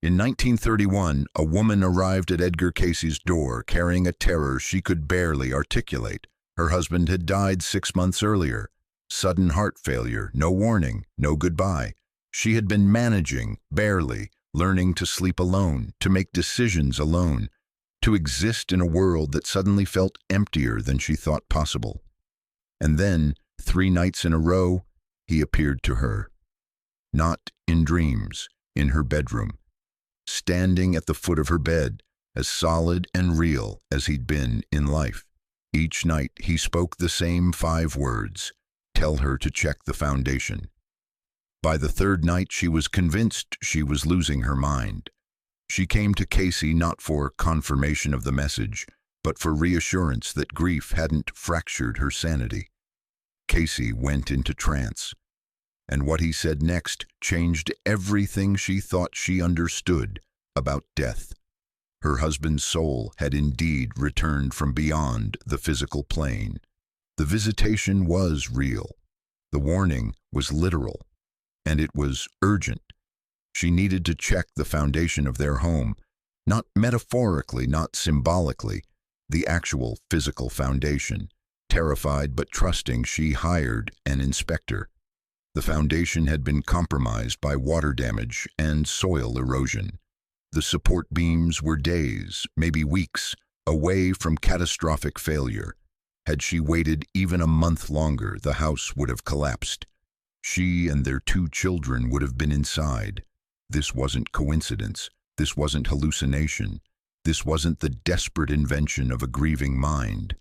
In 1931, a woman arrived at Edgar Cayce's door carrying a terror she could barely articulate. Her husband had died 6 months earlier. Sudden heart failure, no warning, no goodbye. She had been managing, barely, learning to sleep alone, to make decisions alone, to exist in a world that suddenly felt emptier than she thought possible. And then, 3 nights in a row, he appeared to her. Not in dreams, in her bedroom, standing at the foot of her bed, as solid and real as he'd been in life. Each night he spoke the same 5 words: tell her to check the foundation. By the 3rd night she was convinced she was losing her mind. She came to Cayce not for confirmation of the message, but for reassurance that grief hadn't fractured her sanity. Cayce went into trance, and what he said next changed everything she thought she understood about death. Her husband's soul had indeed returned from beyond the physical plane. The visitation was real. The warning was literal, and it was urgent. She needed to check the foundation of their home, not metaphorically, not symbolically, the actual physical foundation. Terrified but trusting, she hired an inspector. The foundation had been compromised by water damage and soil erosion. The support beams were days, maybe weeks, away from catastrophic failure. Had she waited even a month longer, the house would have collapsed. She and their 2 children would have been inside. This wasn't coincidence. This wasn't hallucination. This wasn't the desperate invention of a grieving mind.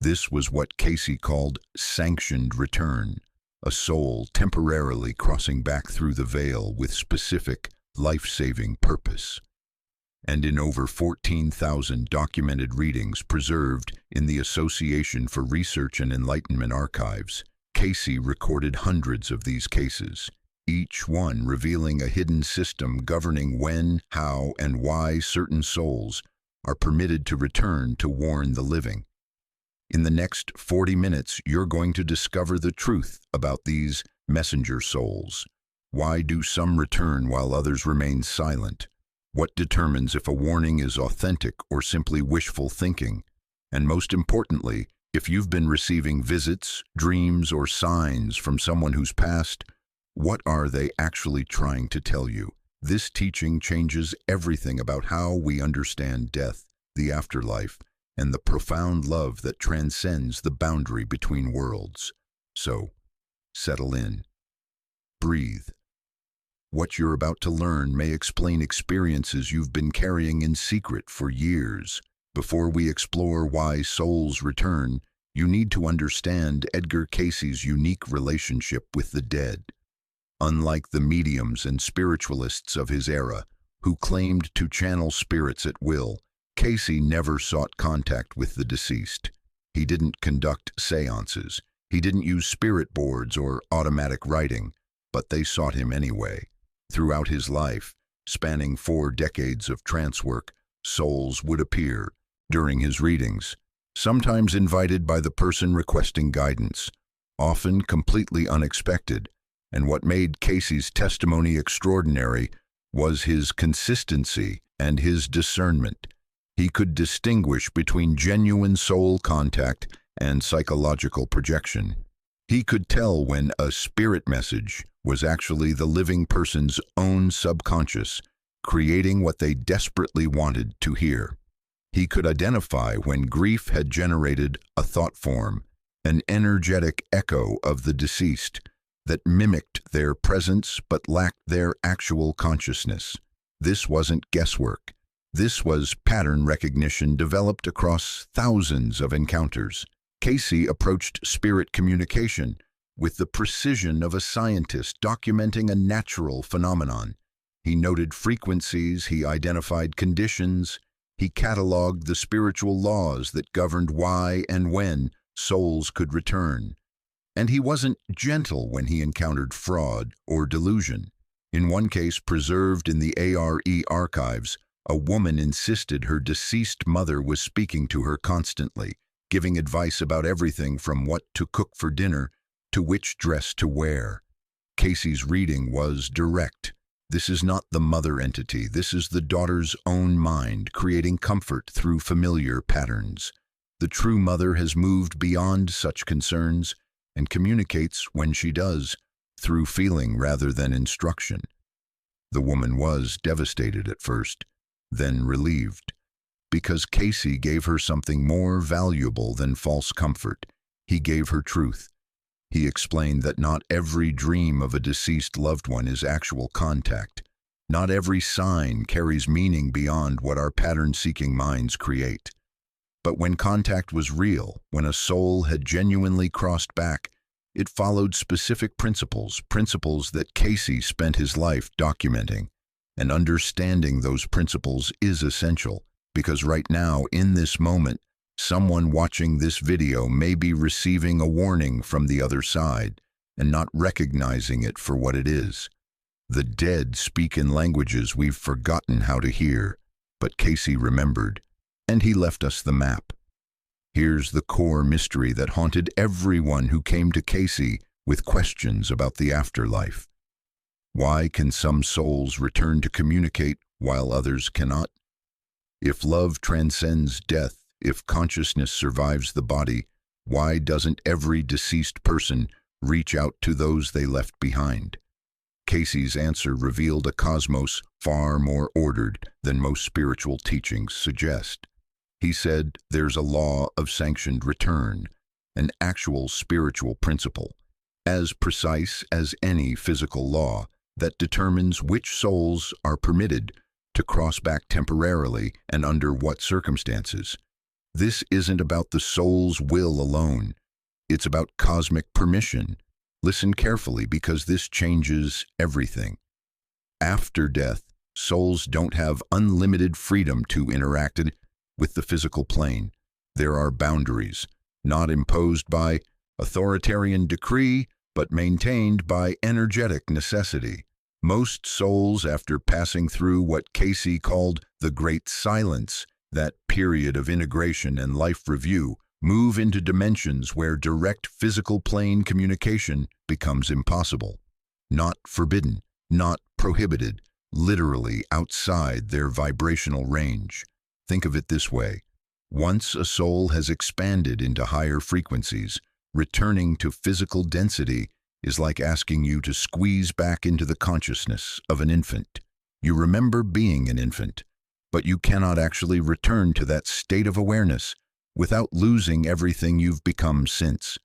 This was what Cayce called sanctioned return, a soul temporarily crossing back through the veil with specific, life-saving purpose. And in over 14,000 documented readings preserved in the Association for Research and Enlightenment archives, Cayce recorded hundreds of these cases, each one revealing a hidden system governing when, how, and why certain souls are permitted to return to warn the living. In the next 40 minutes, you're going to discover the truth about these messenger souls. Why do some return while others remain silent? What determines if a warning is authentic or simply wishful thinking? And most importantly, if you've been receiving visits, dreams, or signs from someone who's passed, what are they actually trying to tell you? This teaching changes everything about how we understand death, the afterlife, and the profound love that transcends the boundary between worlds. So, settle in. Breathe. What you're about to learn may explain experiences you've been carrying in secret for years. Before we explore why souls return, you need to understand Edgar Cayce's unique relationship with the dead. Unlike the mediums and spiritualists of his era, who claimed to channel spirits at will, Cayce never sought contact with the deceased. He didn't conduct seances. He didn't use spirit boards or automatic writing, but they sought him anyway. Throughout his life, spanning 4 decades of trance work, souls would appear during his readings, sometimes invited by the person requesting guidance, often completely unexpected. And what made Cayce's testimony extraordinary was his consistency and his discernment. He could distinguish between genuine soul contact and psychological projection. He could tell when a spirit message was actually the living person's own subconscious, creating what they desperately wanted to hear. He could identify when grief had generated a thought form, an energetic echo of the deceased that mimicked their presence but lacked their actual consciousness. This wasn't guesswork. This was pattern recognition developed across thousands of encounters. Cayce approached spirit communication with the precision of a scientist documenting a natural phenomenon. He noted frequencies, he identified conditions, he cataloged the spiritual laws that governed why and when souls could return. And he wasn't gentle when he encountered fraud or delusion. In one case preserved in the ARE archives, a woman insisted her deceased mother was speaking to her constantly, giving advice about everything from what to cook for dinner to which dress to wear. Cayce's reading was direct. This is not the mother entity. This is the daughter's own mind, creating comfort through familiar patterns. The true mother has moved beyond such concerns and communicates, when she does, through feeling rather than instruction. The woman was devastated at first, then relieved, because Cayce gave her something more valuable than false comfort. He gave her truth. He explained that not every dream of a deceased loved one is actual contact. Not every sign carries meaning beyond what our pattern-seeking minds create. But when contact was real, when a soul had genuinely crossed back, it followed specific principles that Cayce spent his life documenting. And understanding those principles is essential, because right now, in this moment, someone watching this video may be receiving a warning from the other side and not recognizing it for what it is. The dead speak in languages we've forgotten how to hear, but Cayce remembered, and he left us the map. Here's the core mystery that haunted everyone who came to Cayce with questions about the afterlife. Why can some souls return to communicate while others cannot? If love transcends death, if consciousness survives the body, why doesn't every deceased person reach out to those they left behind? Cayce's answer revealed a cosmos far more ordered than most spiritual teachings suggest. He said there's a law of sanctioned return, an actual spiritual principle, as precise as any physical law, that determines which souls are permitted to cross back temporarily and under what circumstances. This isn't about the soul's will alone. It's about cosmic permission. Listen carefully, because this changes everything. After death, souls don't have unlimited freedom to interact with the physical plane. There are boundaries, not imposed by authoritarian decree, but maintained by energetic necessity. Most souls, after passing through what Cayce called the Great Silence, that period of integration and life review, move into dimensions where direct physical plane communication becomes impossible. Not forbidden, not prohibited, literally outside their vibrational range. Think of it this way. Once a soul has expanded into higher frequencies, returning to physical density is like asking you to squeeze back into the consciousness of an infant. You remember being an infant, but you cannot actually return to that state of awareness without losing everything you've become since.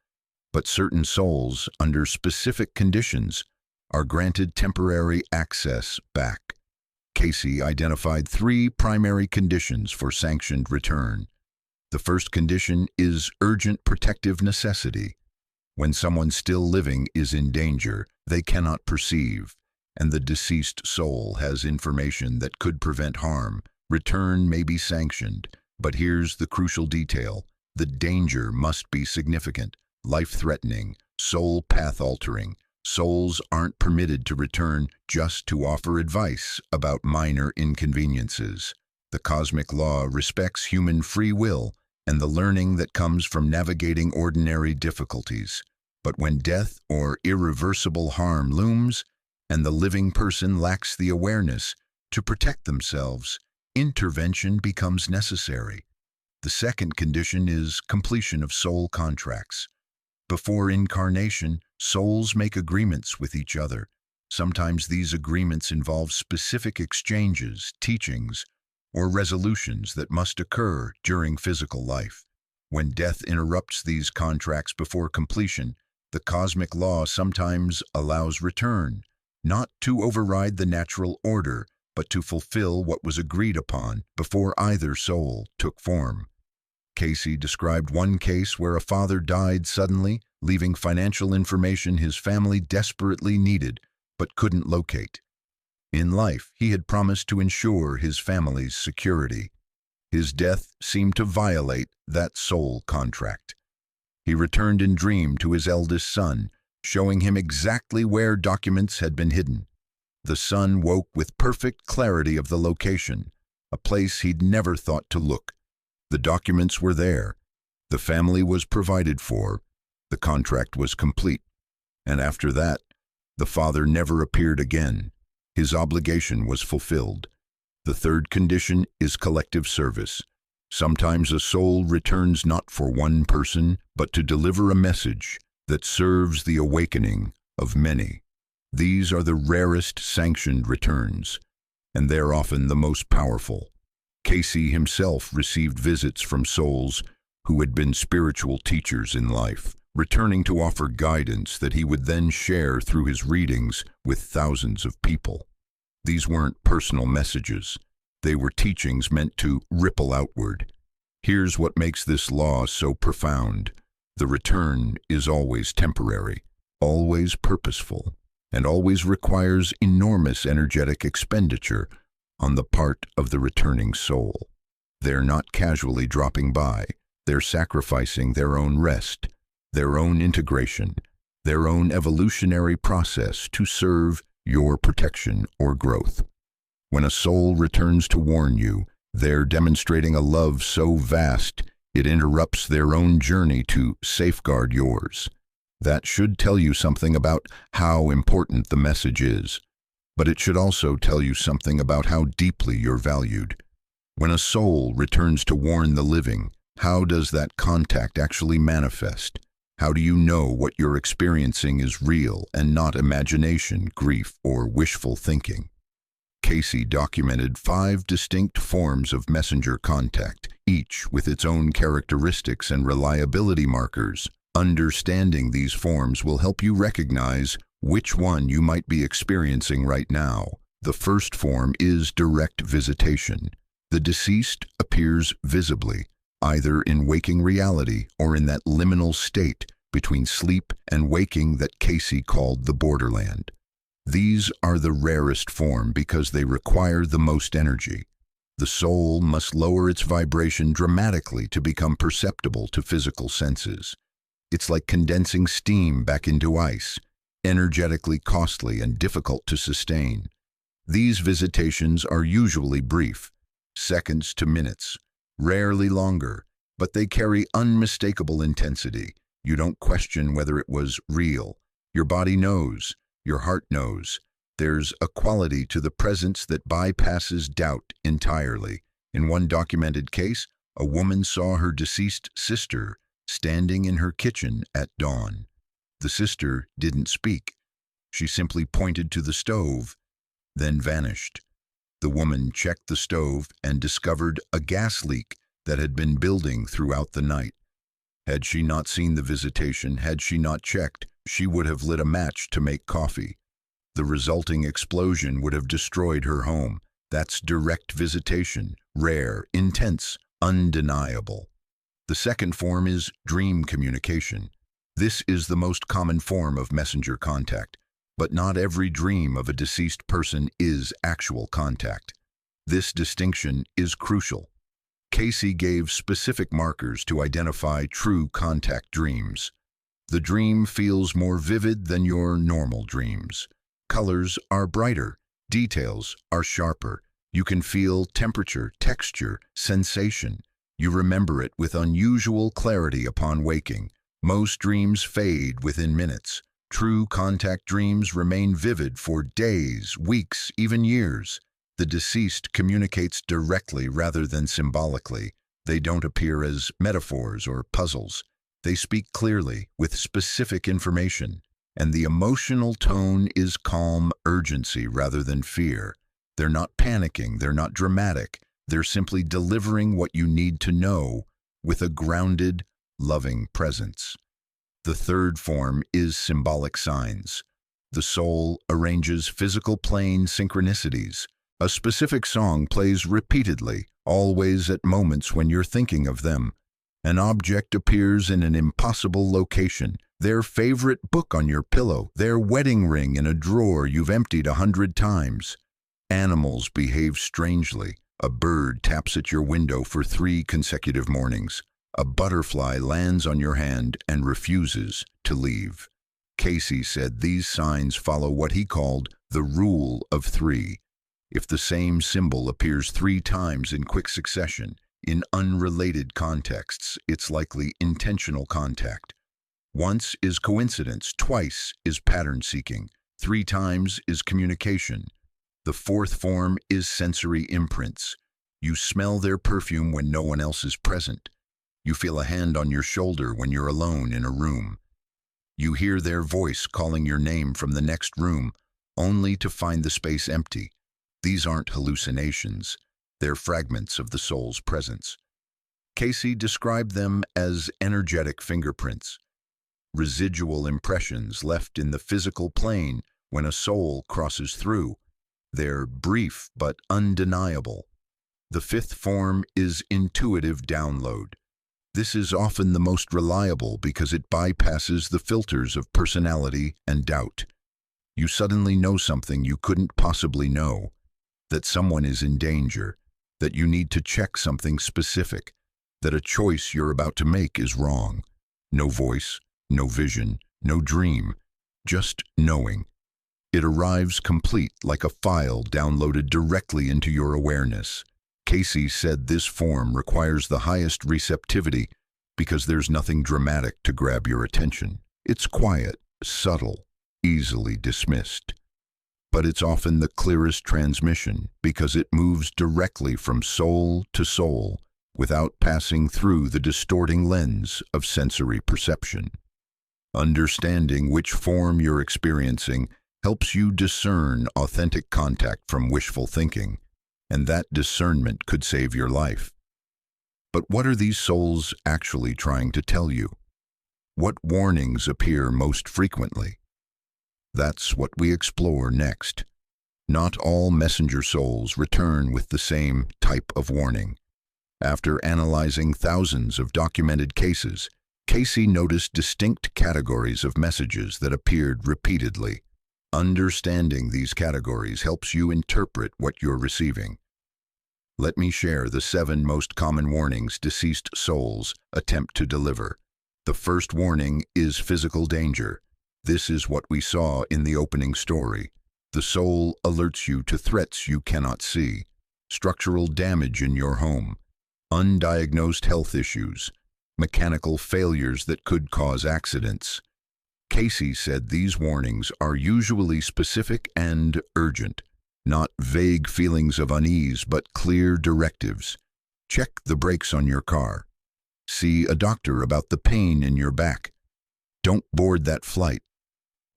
But certain souls, under specific conditions, are granted temporary access back. Cayce identified 3 primary conditions for sanctioned return. The first condition is urgent protective necessity. When someone still living is in danger, they cannot perceive, and the deceased soul has information that could prevent harm. Return may be sanctioned, but here's the crucial detail. The danger must be significant, life-threatening, soul path-altering. Souls aren't permitted to return just to offer advice about minor inconveniences. The cosmic law respects human free will and the learning that comes from navigating ordinary difficulties. But when death or irreversible harm looms, and the living person lacks the awareness to protect themselves, intervention becomes necessary. The second condition is completion of soul contracts. Before incarnation, souls make agreements with each other. Sometimes these agreements involve specific exchanges, teachings, or resolutions that must occur during physical life. When death interrupts these contracts before completion, the cosmic law sometimes allows return, not to override the natural order, but to fulfill what was agreed upon before either soul took form. Cayce described one case where a father died suddenly, leaving financial information his family desperately needed but couldn't locate. In life, he had promised to ensure his family's security. His death seemed to violate that soul contract. He returned in dream to his eldest son, showing him exactly where documents had been hidden. The son woke with perfect clarity of the location, a place he'd never thought to look. The documents were there. The family was provided for. The contract was complete. And after that, the father never appeared again. His obligation was fulfilled. The third condition is collective service. Sometimes a soul returns not for one person, but to deliver a message that serves the awakening of many. These are the rarest sanctioned returns, and they're often the most powerful. Cayce himself received visits from souls who had been spiritual teachers in life, returning to offer guidance that he would then share through his readings with thousands of people. These weren't personal messages. They were teachings meant to ripple outward. Here's what makes this law so profound. The return is always temporary, always purposeful, and always requires enormous energetic expenditure on the part of the returning soul. They're not casually dropping by. They're sacrificing their own rest, their own integration, their own evolutionary process to serve your protection or growth. When a soul returns to warn you, they're demonstrating a love so vast it interrupts their own journey to safeguard yours. That should tell you something about how important the message is, but it should also tell you something about how deeply you're valued. When a soul returns to warn the living, how does that contact actually manifest? How do you know what you're experiencing is real and not imagination, grief, or wishful thinking? Cayce documented 5 distinct forms of messenger contact, each with its own characteristics and reliability markers. Understanding these forms will help you recognize which one you might be experiencing right now. The first form is direct visitation. The deceased appears visibly, either in waking reality or in that liminal state between sleep and waking that Cayce called the borderland. These are the rarest form because they require the most energy. The soul must lower its vibration dramatically to become perceptible to physical senses. It's like condensing steam back into ice, energetically costly and difficult to sustain. These visitations are usually brief, seconds to minutes, rarely longer, but they carry unmistakable intensity. You don't question whether it was real. Your body knows. Your heart knows. There's a quality to the presence that bypasses doubt entirely. In one documented case, a woman saw her deceased sister standing in her kitchen at dawn. The sister didn't speak. She simply pointed to the stove, then vanished. The woman checked the stove and discovered a gas leak that had been building throughout the night. Had she not seen the visitation, had she not checked, she would have lit a match to make coffee. The resulting explosion would have destroyed her home. That's direct visitation, rare, intense, undeniable. The second form is dream communication. This is the most common form of messenger contact, but not every dream of a deceased person is actual contact. This distinction is crucial. Cayce gave specific markers to identify true contact dreams. The dream feels more vivid than your normal dreams. Colors are brighter, details are sharper. You can feel temperature, texture, sensation. You remember it with unusual clarity upon waking. Most dreams fade within minutes. True contact dreams remain vivid for days, weeks, even years. The deceased communicates directly rather than symbolically. They don't appear as metaphors or puzzles. They speak clearly, with specific information. And the emotional tone is calm urgency rather than fear. They're not panicking, they're not dramatic. They're simply delivering what you need to know with a grounded, loving presence. The third form is symbolic signs. The soul arranges physical plane synchronicities. A specific song plays repeatedly, always at moments when you're thinking of them. An object appears in an impossible location. Their favorite book on your pillow. Their wedding ring in a drawer you've emptied 100 times. Animals behave strangely. A bird taps at your window for 3 consecutive mornings. A butterfly lands on your hand and refuses to leave. Cayce said these signs follow what he called the rule of 3. If the same symbol appears 3 times in quick succession, in unrelated contexts, it's likely intentional contact. Once is coincidence, twice is pattern seeking, 3 times is communication. The fourth form is sensory imprints. You smell their perfume when no one else is present. You feel a hand on your shoulder when you're alone in a room. You hear their voice calling your name from the next room, only to find the space empty. These aren't hallucinations. They're fragments of the soul's presence. Cayce described them as energetic fingerprints, residual impressions left in the physical plane when a soul crosses through. They're brief but undeniable. The fifth form is intuitive download. This is often the most reliable because it bypasses the filters of personality and doubt. You suddenly know something you couldn't possibly know, that someone is in danger, that you need to check something specific, that a choice you're about to make is wrong. No voice, no vision, no dream, just knowing. It arrives complete like a file downloaded directly into your awareness. Cayce said this form requires the highest receptivity because there's nothing dramatic to grab your attention. It's quiet, subtle, easily dismissed. But it's often the clearest transmission because it moves directly from soul to soul without passing through the distorting lens of sensory perception. Understanding which form you're experiencing helps you discern authentic contact from wishful thinking, and that discernment could save your life. But what are these souls actually trying to tell you? What warnings appear most frequently? That's what we explore next. Not all messenger souls return with the same type of warning. After analyzing thousands of documented cases, Cayce noticed distinct categories of messages that appeared repeatedly. Understanding these categories helps you interpret what you're receiving. Let me share the 7 most common warnings deceased souls attempt to deliver. The first warning is physical danger. This is what we saw in the opening story. The soul alerts you to threats you cannot see, structural damage in your home, undiagnosed health issues, mechanical failures that could cause accidents. Cayce said these warnings are usually specific and urgent, not vague feelings of unease but clear directives. Check the brakes on your car. See a doctor about the pain in your back. Don't board that flight.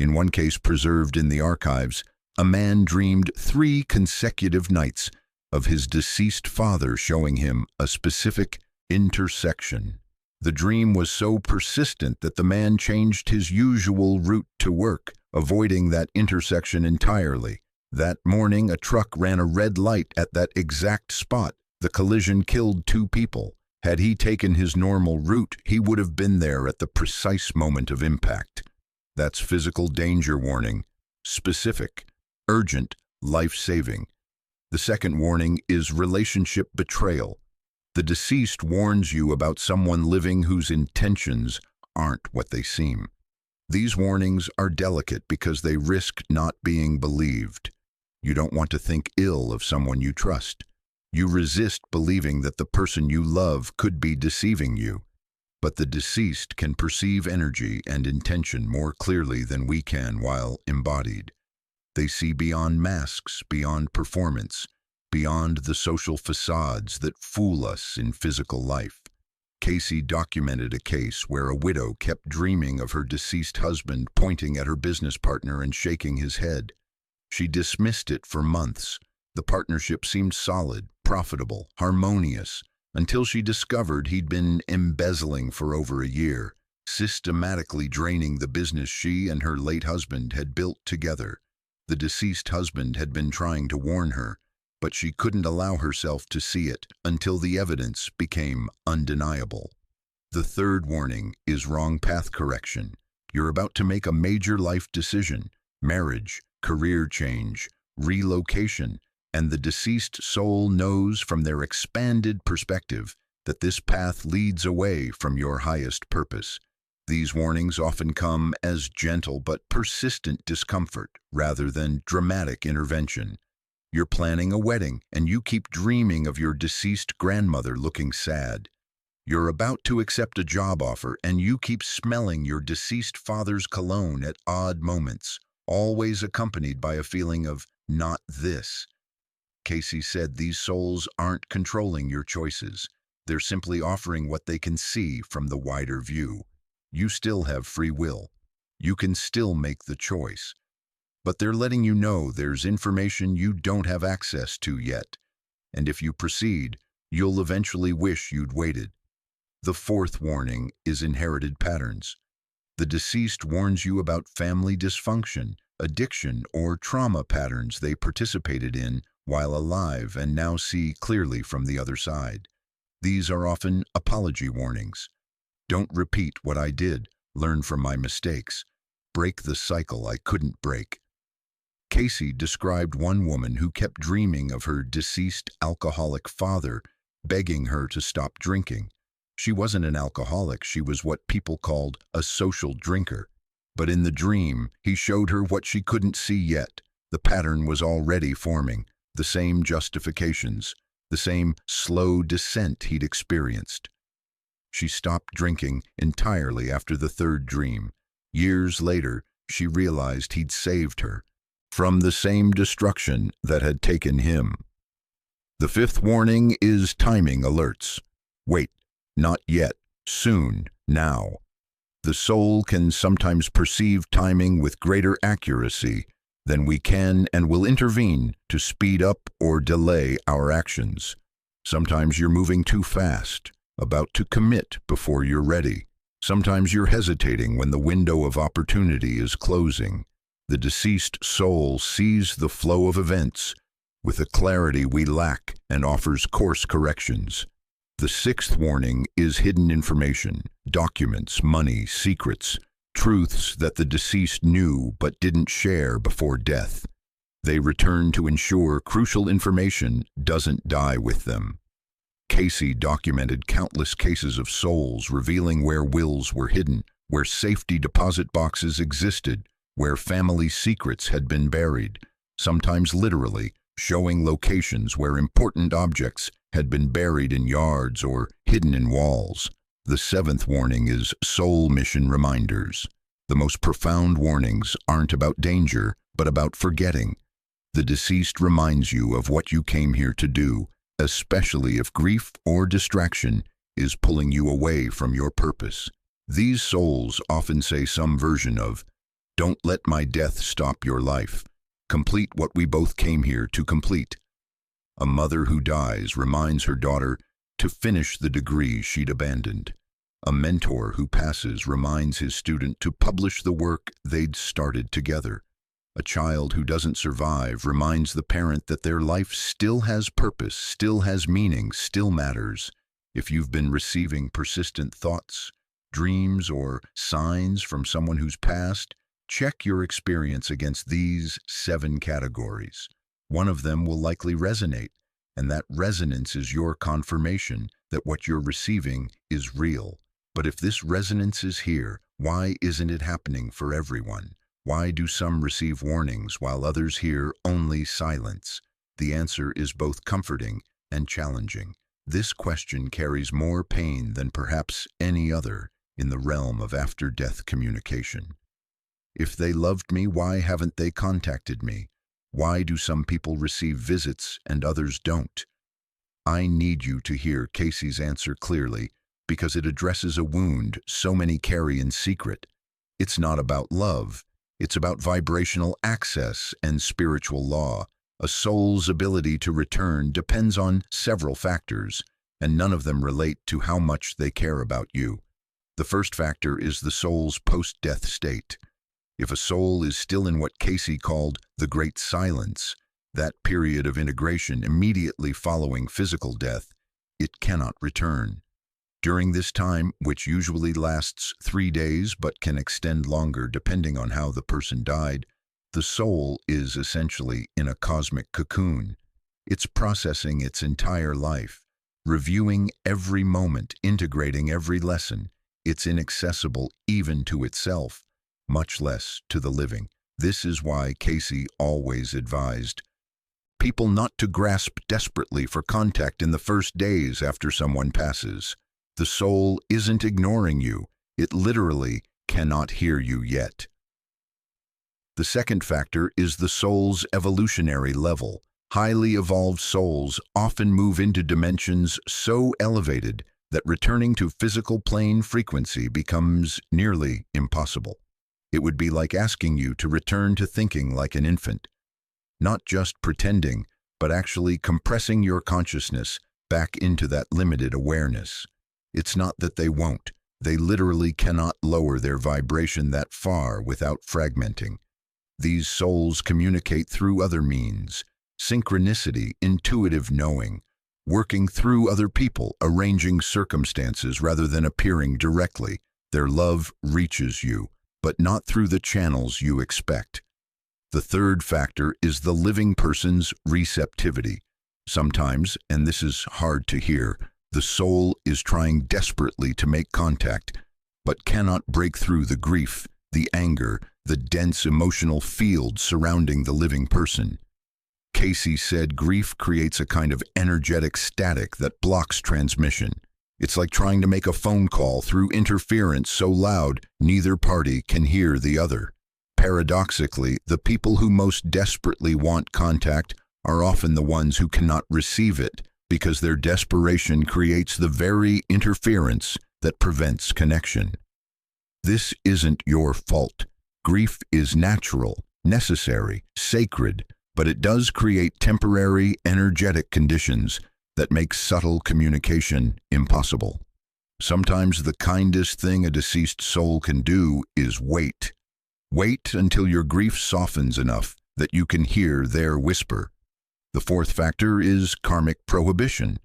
In one case preserved in the archives, a man dreamed 3 consecutive nights of his deceased father showing him a specific intersection. The dream was so persistent that the man changed his usual route to work, avoiding that intersection entirely. That morning, a truck ran a red light at that exact spot. The collision killed 2 people. Had he taken his normal route, he would have been there at the precise moment of impact. That's physical danger warning. Specific, urgent, life-saving. The second warning is relationship betrayal. The deceased warns you about someone living whose intentions aren't what they seem. These warnings are delicate because they risk not being believed. You don't want to think ill of someone you trust. You resist believing that the person you love could be deceiving you. But the deceased can perceive energy and intention more clearly than we can while embodied. They see beyond masks, beyond performance, beyond the social facades that fool us in physical life. Cayce documented a case where a widow kept dreaming of her deceased husband pointing at her business partner and shaking his head. She dismissed it for months. The partnership seemed solid, profitable, harmonious, until she discovered he'd been embezzling for over a year, systematically draining the business she and her late husband had built together. The deceased husband had been trying to warn her, but she couldn't allow herself to see it until the evidence became undeniable. The third warning is wrong path correction. You're about to make a major life decision, marriage, career change, relocation, and the deceased soul knows from their expanded perspective that this path leads away from your highest purpose. These warnings often come as gentle but persistent discomfort rather than dramatic intervention. You're planning a wedding and you keep dreaming of your deceased grandmother looking sad. You're about to accept a job offer and you keep smelling your deceased father's cologne at odd moments, always accompanied by a feeling of not this. Cayce said these souls aren't controlling your choices. They're simply offering what they can see from the wider view. You still have free will. You can still make the choice. But they're letting you know there's information you don't have access to yet. And if you proceed, you'll eventually wish you'd waited. The fourth warning is inherited patterns. The deceased warns you about family dysfunction, addiction, or trauma patterns they participated in while alive and now see clearly from the other side. These are often apology warnings. Don't repeat what I did. Learn from my mistakes. Break the cycle I couldn't break. Cayce described one woman who kept dreaming of her deceased alcoholic father, begging her to stop drinking. She wasn't an alcoholic, she was what people called a social drinker. But in the dream, he showed her what she couldn't see yet. The pattern was already forming, the same justifications, the same slow descent he'd experienced. She stopped drinking entirely after the third dream. Years later, she realized he'd saved her from the same destruction that had taken him. The fifth warning is timing alerts. Wait, not yet, soon, now. The soul can sometimes perceive timing with greater accuracy than we can and will intervene to speed up or delay our actions. Sometimes you're moving too fast, about to commit before you're ready. Sometimes you're hesitating when the window of opportunity is closing. The deceased soul sees the flow of events with a clarity we lack and offers course corrections. The sixth warning is hidden information, documents, money, secrets, truths that the deceased knew but didn't share before death. They return to ensure crucial information doesn't die with them. Cayce documented countless cases of souls revealing where wills were hidden, where safety deposit boxes existed, where family secrets had been buried, sometimes literally, showing locations where important objects had been buried in yards or hidden in walls. The seventh warning is soul mission reminders. The most profound warnings aren't about danger, but about forgetting. The deceased reminds you of what you came here to do, especially if grief or distraction is pulling you away from your purpose. These souls often say some version of, "Don't let my death stop your life. Complete what we both came here to complete." A mother who dies reminds her daughter to finish the degree she'd abandoned. A mentor who passes reminds his student to publish the work they'd started together. A child who doesn't survive reminds the parent that their life still has purpose, still has meaning, still matters. If you've been receiving persistent thoughts, dreams, or signs from someone who's passed, check your experience against these 7 categories. One of them will likely resonate, and that resonance is your confirmation that what you're receiving is real. But if this resonance is here, why isn't it happening for everyone? Why do some receive warnings while others hear only silence? The answer is both comforting and challenging. This question carries more pain than perhaps any other in the realm of after-death communication. If they loved me, why haven't they contacted me? Why do some people receive visits and others don't? I need you to hear Cayce's answer clearly because it addresses a wound so many carry in secret. It's not about love. It's about vibrational access and spiritual law. A soul's ability to return depends on several factors, and none of them relate to how much they care about you. The first factor is the soul's post-death state. If a soul is still in what Cayce called the Great Silence, that period of integration immediately following physical death, it cannot return. During this time, which usually lasts 3 days but can extend longer depending on how the person died, the soul is essentially in a cosmic cocoon. It's processing its entire life, reviewing every moment, integrating every lesson. It's inaccessible even to itself, much less to the living. This is why Cayce always advised people not to grasp desperately for contact in the first days after someone passes. The soul isn't ignoring you. It literally cannot hear you yet. The second factor is the soul's evolutionary level. Highly evolved souls often move into dimensions so elevated that returning to physical plane frequency becomes nearly impossible. It would be like asking you to return to thinking like an infant, not just pretending, but actually compressing your consciousness back into that limited awareness. It's not that they won't. They literally cannot lower their vibration that far without fragmenting. These souls communicate through other means: synchronicity, intuitive knowing, working through other people, arranging circumstances rather than appearing directly. Their love reaches you, but not through the channels you expect. The third factor is the living person's receptivity. Sometimes, and this is hard to hear, the soul is trying desperately to make contact, but cannot break through the grief, the anger, the dense emotional field surrounding the living person. Cayce said grief creates a kind of energetic static that blocks transmission. It's like trying to make a phone call through interference so loud neither party can hear the other. Paradoxically, the people who most desperately want contact are often the ones who cannot receive it, because their desperation creates the very interference that prevents connection. This isn't your fault. Grief is natural, necessary, sacred, but it does create temporary, energetic conditions that make subtle communication impossible. Sometimes the kindest thing a deceased soul can do is wait. Wait until your grief softens enough that you can hear their whisper. The fourth factor is karmic prohibition.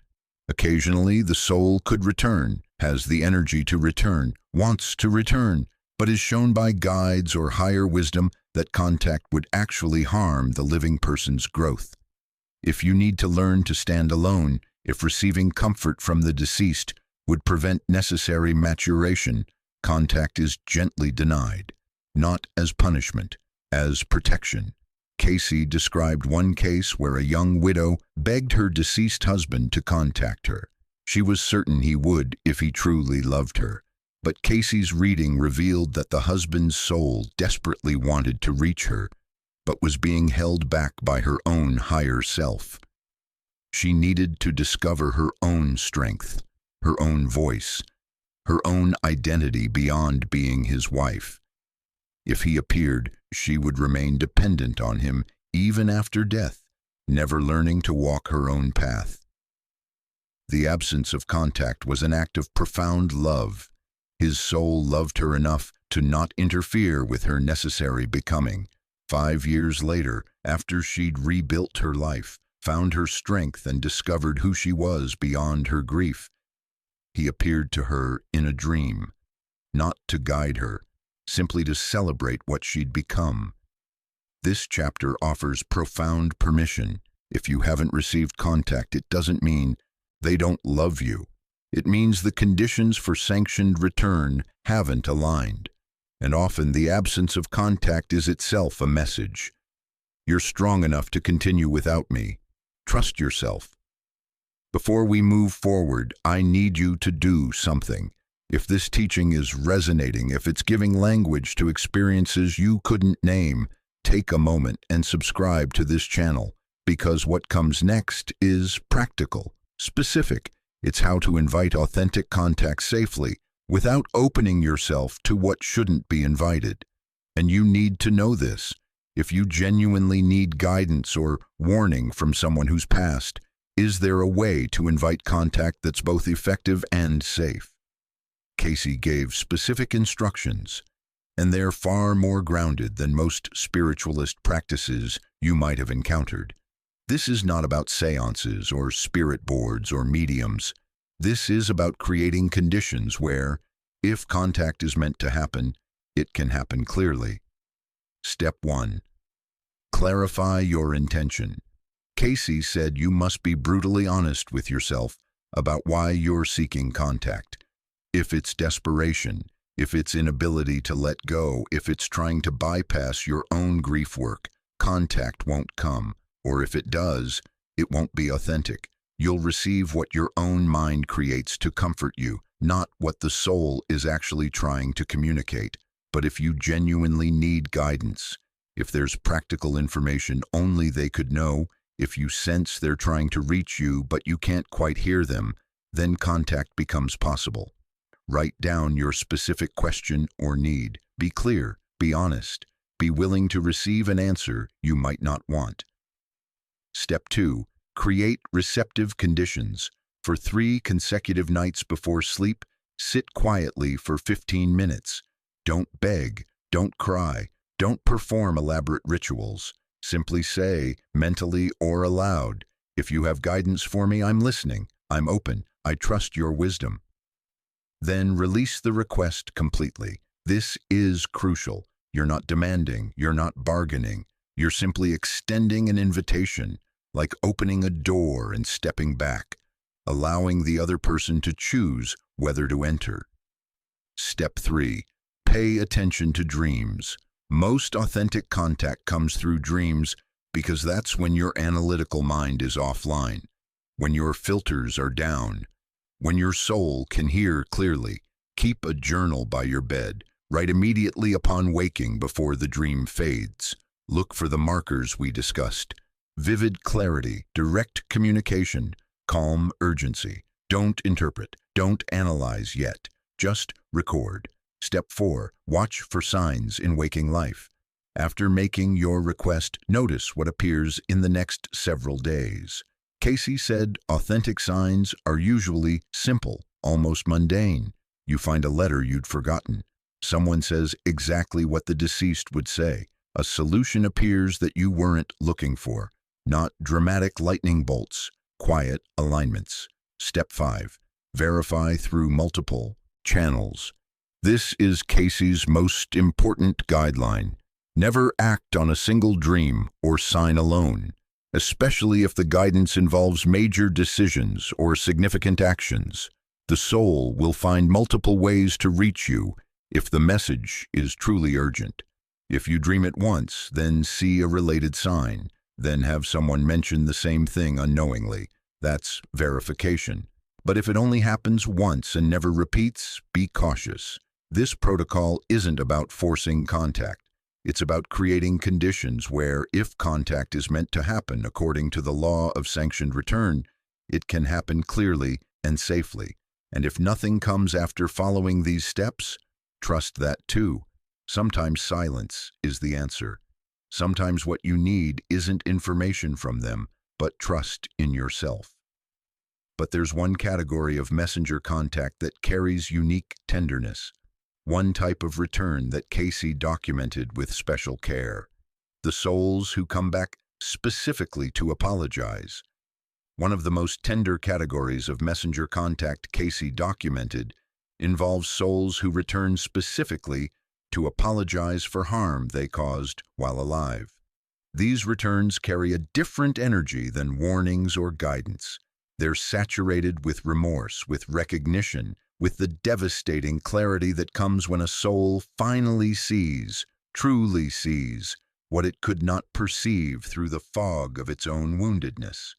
Occasionally, the soul could return, has the energy to return, wants to return, but is shown by guides or higher wisdom that contact would actually harm the living person's growth. If you need to learn to stand alone, if receiving comfort from the deceased would prevent necessary maturation, contact is gently denied, not as punishment, as protection. Cayce described one case where a young widow begged her deceased husband to contact her. She was certain he would if he truly loved her. But Cayce's reading revealed that the husband's soul desperately wanted to reach her, but was being held back by her own higher self. She needed to discover her own strength, her own voice, her own identity beyond being his wife. If he appeared, she would remain dependent on him even after death, never learning to walk her own path. The absence of contact was an act of profound love. His soul loved her enough to not interfere with her necessary becoming. 5 years later, after she'd rebuilt her life, found her strength and discovered who she was beyond her grief, he appeared to her in a dream, not to guide her, simply to celebrate what she'd become. This chapter offers profound permission. If you haven't received contact, it doesn't mean they don't love you. It means the conditions for sanctioned return haven't aligned. And often the absence of contact is itself a message. You're strong enough to continue without me. Trust yourself. Before we move forward, I need you to do something. If this teaching is resonating, if it's giving language to experiences you couldn't name, take a moment and subscribe to this channel, because what comes next is practical, specific. It's how to invite authentic contact safely without opening yourself to what shouldn't be invited. And you need to know this. If you genuinely need guidance or warning from someone who's passed, is there a way to invite contact that's both effective and safe? Cayce gave specific instructions, and they're far more grounded than most spiritualist practices you might have encountered. This is not about seances or spirit boards or mediums. This is about creating conditions where, if contact is meant to happen, it can happen clearly. Step 1. Clarify your intention. Cayce said you must be brutally honest with yourself about why you're seeking contact. If it's desperation, if it's inability to let go, if it's trying to bypass your own grief work, contact won't come. Or if it does, it won't be authentic. You'll receive what your own mind creates to comfort you, not what the soul is actually trying to communicate. But if you genuinely need guidance, If there's practical information only they could know, if you sense they're trying to reach you but you can't quite hear them, then contact becomes possible. Write down your specific question or need. Be clear, be honest, be willing to receive an answer you might not want. Step 2. Create receptive conditions. For 3 consecutive nights before sleep, sit quietly for 15 minutes. Don't beg, don't cry, don't perform elaborate rituals. Simply say, mentally or aloud, "If you have guidance for me, I'm listening. I'm open. I trust your wisdom." Then release the request completely. This is crucial. You're not demanding, you're not bargaining. You're simply extending an invitation, like opening a door and stepping back, allowing the other person to choose whether to enter. Step 3. Pay attention to dreams. Most authentic contact comes through dreams because that's when your analytical mind is offline, when your filters are down, when your soul can hear clearly. Keep a journal by your bed. Write immediately upon waking before the dream fades. Look for the markers we discussed. Vivid clarity, direct communication, calm urgency. Don't interpret, don't analyze yet. Just record. Step 4. Watch for signs in waking life. After making your request, notice what appears in the next several days. Cayce said authentic signs are usually simple, almost mundane. You find a letter you'd forgotten. Someone says exactly what the deceased would say. A solution appears that you weren't looking for. Not dramatic lightning bolts, quiet alignments. Step 5. Verify through multiple channels. This is Cayce's most important guideline. Never act on a single dream or sign alone, especially if the guidance involves major decisions or significant actions. The soul will find multiple ways to reach you if the message is truly urgent. If you dream it once, then see a related sign, then have someone mention the same thing unknowingly. That's verification. But if it only happens once and never repeats, be cautious. This protocol isn't about forcing contact. It's about creating conditions where, if contact is meant to happen according to the law of sanctioned return, it can happen clearly and safely. And if nothing comes after following these steps, trust that too. Sometimes silence is the answer. Sometimes what you need isn't information from them, but trust in yourself. But there's one category of messenger contact that carries unique tenderness. One type of return that Cayce documented with special care. The souls who come back specifically to apologize. One of the most tender categories of messenger contact Cayce documented involves souls who return specifically to apologize for harm they caused while alive. These returns carry a different energy than warnings or guidance. They're saturated with remorse, with recognition, with the devastating clarity that comes when a soul finally sees, truly sees, what it could not perceive through the fog of its own woundedness.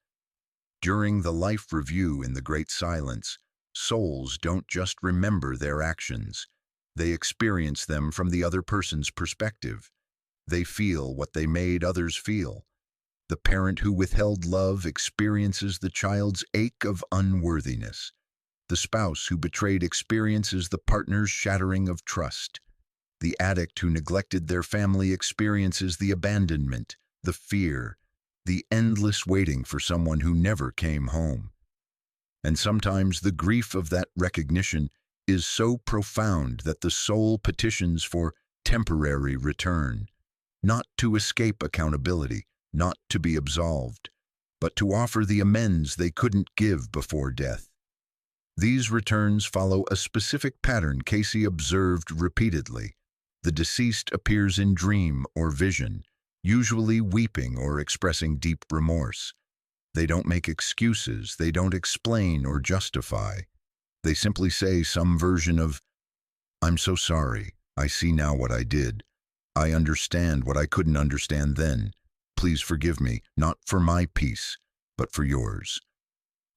During the life review in the Great Silence, souls don't just remember their actions. They experience them from the other person's perspective. They feel what they made others feel. The parent who withheld love experiences the child's ache of unworthiness. The spouse who betrayed experiences the partner's shattering of trust. The addict who neglected their family experiences the abandonment, the fear, the endless waiting for someone who never came home. And sometimes the grief of that recognition is so profound that the soul petitions for temporary return, not to escape accountability, not to be absolved, but to offer the amends they couldn't give before death. These returns follow a specific pattern Cayce observed repeatedly. The deceased appears in dream or vision, usually weeping or expressing deep remorse. They don't make excuses, they don't explain or justify. They simply say some version of, "I'm so sorry, I see now what I did. I understand what I couldn't understand then. Please forgive me, not for my peace, but for yours."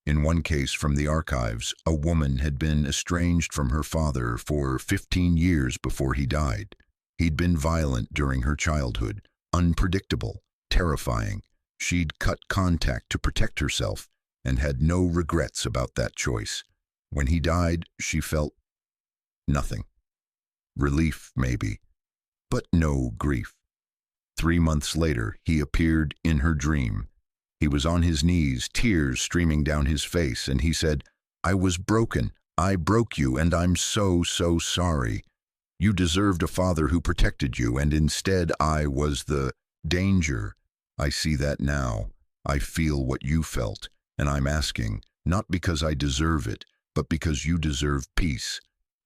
In one case from the archives, a woman had been estranged from her father for 15 years before he died. He'd been violent during her childhood, unpredictable, terrifying. She'd cut contact to protect herself and had no regrets about that choice. When he died, she felt nothing. Relief, maybe, but no grief. 3 months later, he appeared in her dream. He was on his knees, tears streaming down his face, and he said, "I was broken. I broke you, and I'm so sorry. You deserved a father who protected you, and instead I was the danger. I see that now. I feel what you felt, and I'm asking, not because I deserve it, but because you deserve peace.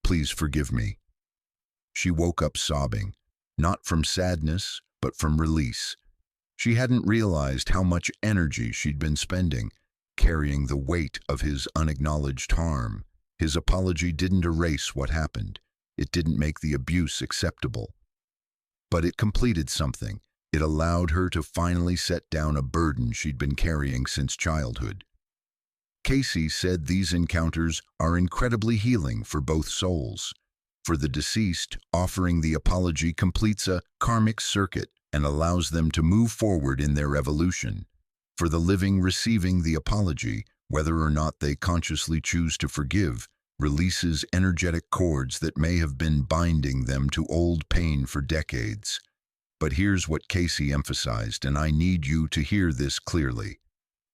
Please forgive me." She woke up sobbing, not from sadness, but from release. She hadn't realized how much energy she'd been spending, carrying the weight of his unacknowledged harm. His apology didn't erase what happened. It didn't make the abuse acceptable. But it completed something. It allowed her to finally set down a burden she'd been carrying since childhood. Cayce said these encounters are incredibly healing for both souls. For the deceased, offering the apology completes a karmic circuit and allows them to move forward in their evolution. For the living, receiving the apology, whether or not they consciously choose to forgive, releases energetic cords that may have been binding them to old pain for decades. But here's what Cayce emphasized, and I need you to hear this clearly.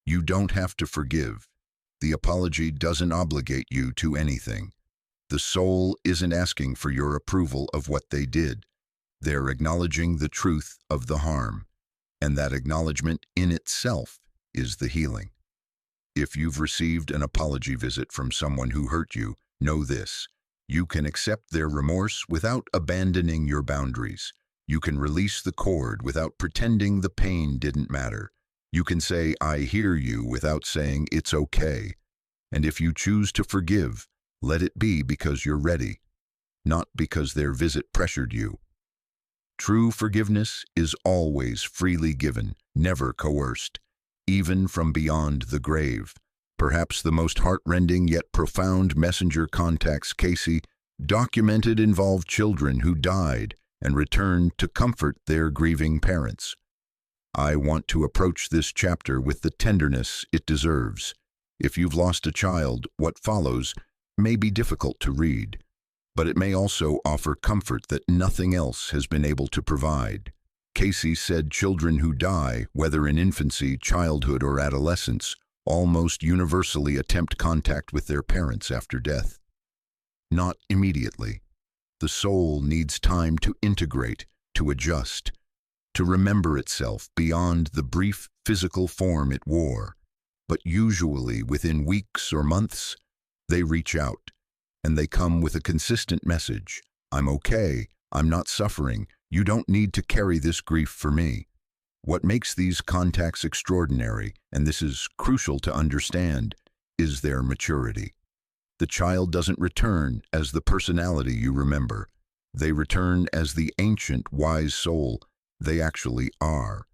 You don't have to forgive. The apology doesn't obligate you to anything. The soul isn't asking for your approval of what they did. They're acknowledging the truth of the harm, and that acknowledgement in itself is the healing. If you've received an apology visit from someone who hurt you, know this: you can accept their remorse without abandoning your boundaries. You can release the cord without pretending the pain didn't matter. You can say, "I hear you," without saying, "It's okay." And if you choose to forgive, let it be because you're ready, not because their visit pressured you. True forgiveness is always freely given, never coerced, even from beyond the grave. Perhaps the most heartrending yet profound messenger contacts Cayce documented involved children who died and returned to comfort their grieving parents. I want to approach this chapter with the tenderness it deserves. If you've lost a child, what follows may be difficult to read, but it may also offer comfort that nothing else has been able to provide. Cayce said children who die, whether in infancy, childhood, or adolescence, almost universally attempt contact with their parents after death. Not immediately. The soul needs time to integrate, to adjust, to remember itself beyond the brief physical form it wore. But usually within weeks or months, they reach out, and they come with a consistent message. "I'm okay. I'm not suffering. You don't need to carry this grief for me." What makes these contacts extraordinary, and this is crucial to understand, is their maturity. The child doesn't return as the personality you remember. They return as the ancient, wise soul they actually are.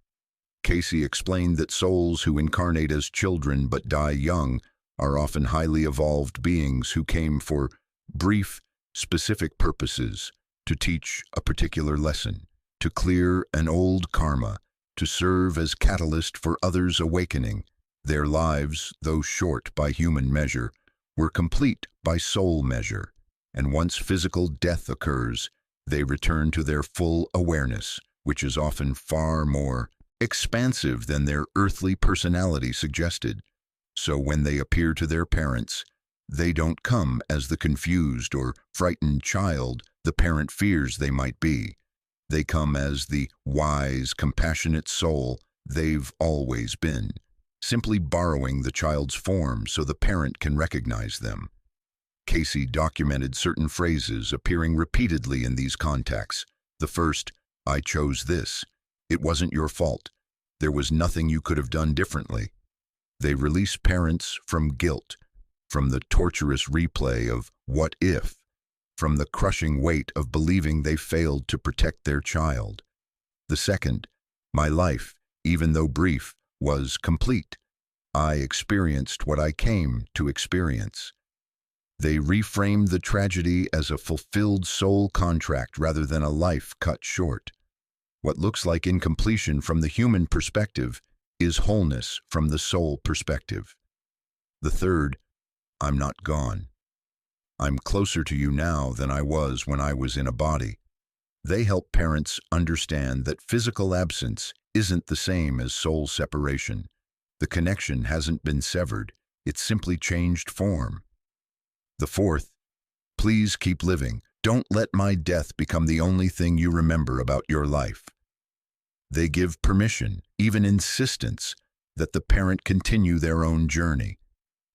Cayce explained that souls who incarnate as children but die young are often highly evolved beings who came for brief, specific purposes: to teach a particular lesson, to clear an old karma, to serve as catalyst for others' awakening. Their lives, though short by human measure, were complete by soul measure, and once physical death occurs, they return to their full awareness, which is often far more expansive than their earthly personality suggested. So when they appear to their parents, they don't come as the confused or frightened child the parent fears they might be. They come as the wise, compassionate soul they've always been, simply borrowing the child's form so the parent can recognize them. Cayce documented certain phrases appearing repeatedly in these contacts. The first, "I chose this. It wasn't your fault. There was nothing you could have done differently." They release parents from guilt, from the torturous replay of "what if," from the crushing weight of believing they failed to protect their child. The second, "My life, even though brief, was complete. I experienced what I came to experience." They reframe the tragedy as a fulfilled soul contract rather than a life cut short. What looks like incompletion from the human perspective is wholeness from the soul perspective. The third, I'm not gone. I'm closer to you now than I was when I was in a body. They help parents understand that physical absence isn't the same as soul separation. The connection hasn't been severed, it's simply changed form. The fourth, please keep living. Don't let my death become the only thing you remember about your life. They give permission, even insistence, that the parent continue their own journey,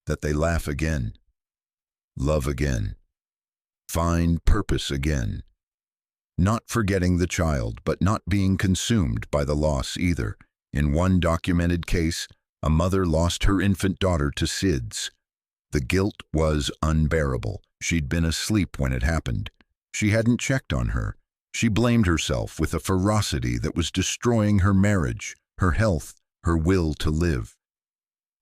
that they laugh again, love again, find purpose again. Not forgetting the child, but not being consumed by the loss either. In one documented case, a mother lost her infant daughter to SIDS. The guilt was unbearable. She'd been asleep when it happened. She hadn't checked on her. She blamed herself with a ferocity that was destroying her marriage, her health, her will to live.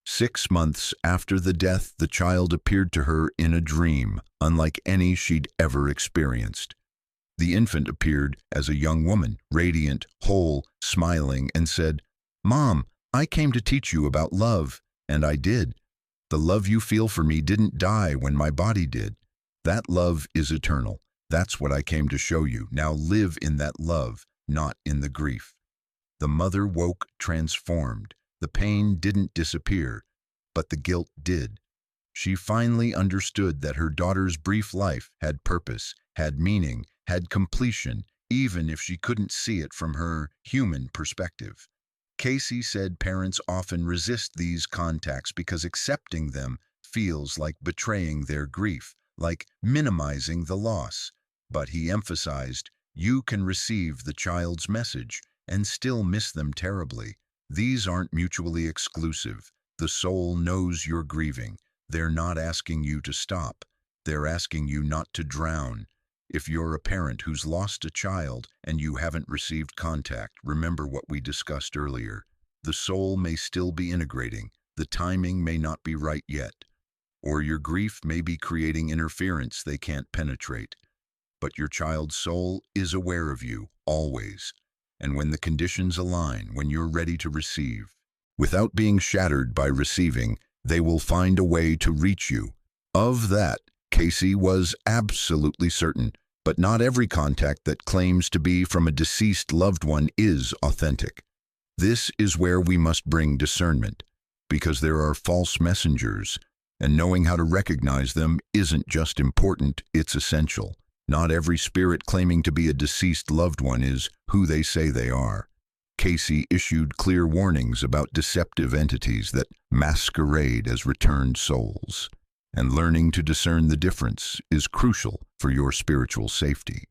6 months after the death, the child appeared to her in a dream, unlike any she'd ever experienced. The infant appeared as a young woman, radiant, whole, smiling, and said, "Mom, I came to teach you about love, and I did. The love you feel for me didn't die when my body did. That love is eternal. That's what I came to show you. Now live in that love, not in the grief." The mother woke transformed. The pain didn't disappear, but the guilt did. She finally understood that her daughter's brief life had purpose, had meaning, had completion, even if she couldn't see it from her human perspective. Cayce said parents often resist these contacts because accepting them feels like betraying their grief, like minimizing the loss. But he emphasized, you can receive the child's message and still miss them terribly. These aren't mutually exclusive. The soul knows you're grieving. They're not asking you to stop. They're asking you not to drown. If you're a parent who's lost a child and you haven't received contact, remember what we discussed earlier. The soul may still be integrating. The timing may not be right yet. Or your grief may be creating interference they can't penetrate. But your child's soul is aware of you, always. And when the conditions align, when you're ready to receive, without being shattered by receiving, they will find a way to reach you. Of that, Cayce was absolutely certain, but not every contact that claims to be from a deceased loved one is authentic. This is where we must bring discernment, because there are false messengers, and knowing how to recognize them isn't just important, it's essential. Not every spirit claiming to be a deceased loved one is who they say they are. Cayce issued clear warnings about deceptive entities that masquerade as returned souls, and learning to discern the difference is crucial for your spiritual safety.